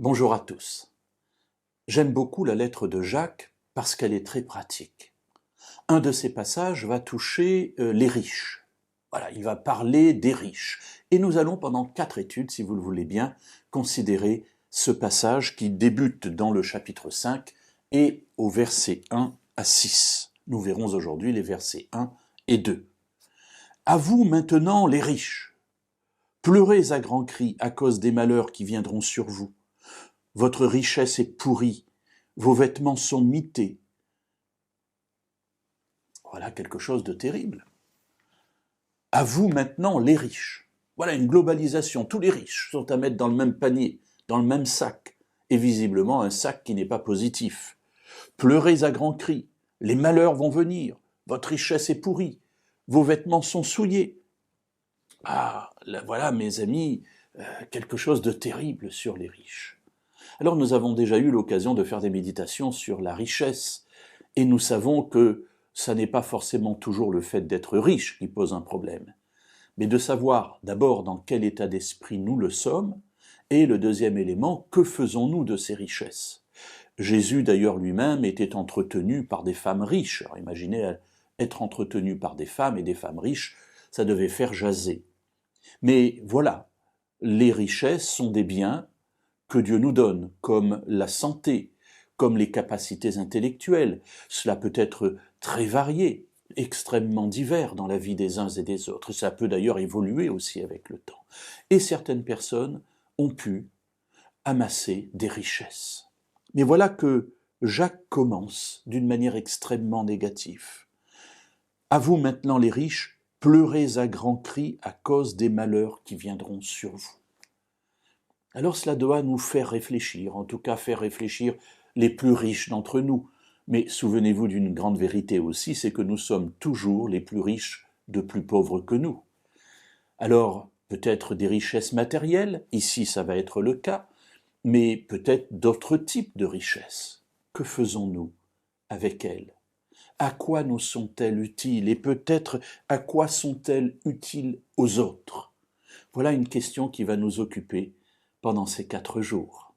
Bonjour à tous. J'aime beaucoup la lettre de Jacques parce qu'elle est très pratique. Un de ces passages va toucher les riches. Voilà, il va parler des riches. Et nous allons pendant 4 études, si vous le voulez bien, considérer ce passage qui débute dans le chapitre 5 et au verset 1 à 6. Nous verrons aujourd'hui les versets 1 et 2. À vous maintenant les riches, pleurez à grands cris à cause des malheurs qui viendront sur vous. Votre richesse est pourrie, vos vêtements sont mités. Voilà quelque chose de terrible. À vous maintenant les riches. Voilà une globalisation. Tous les riches sont à mettre dans le même panier, dans le même sac, et visiblement un sac qui n'est pas positif. Pleurez à grands cris, les malheurs vont venir, votre richesse est pourrie, vos vêtements sont souillés. Ah, là, voilà mes amis, quelque chose de terrible sur les riches. Alors nous avons déjà eu l'occasion de faire des méditations sur la richesse, et nous savons que ça n'est pas forcément toujours le fait d'être riche qui pose un problème, mais de savoir d'abord dans quel état d'esprit nous le sommes, et le deuxième élément, que faisons-nous de ces richesses? Jésus d'ailleurs lui-même était entretenu par des femmes riches. Alors imaginez être entretenu par des femmes et des femmes riches, ça devait faire jaser. Mais voilà, les richesses sont des biens que Dieu nous donne, comme la santé, comme les capacités intellectuelles. Cela peut être très varié, extrêmement divers dans la vie des uns et des autres. Ça peut d'ailleurs évoluer aussi avec le temps. Et certaines personnes ont pu amasser des richesses. Mais voilà que Jacques commence d'une manière extrêmement négative. À vous maintenant les riches, pleurez à grands cris à cause des malheurs qui viendront sur vous. Alors cela doit nous faire réfléchir, en tout cas faire réfléchir les plus riches d'entre nous. Mais souvenez-vous d'une grande vérité aussi, c'est que nous sommes toujours les plus riches de plus pauvres que nous. Alors, peut-être des richesses matérielles, ici ça va être le cas, mais peut-être d'autres types de richesses. Que faisons-nous avec elles? À quoi nous sont-elles utiles? Et peut-être à quoi sont-elles utiles aux autres? Voilà une question qui va nous occuper pendant ces 4 jours.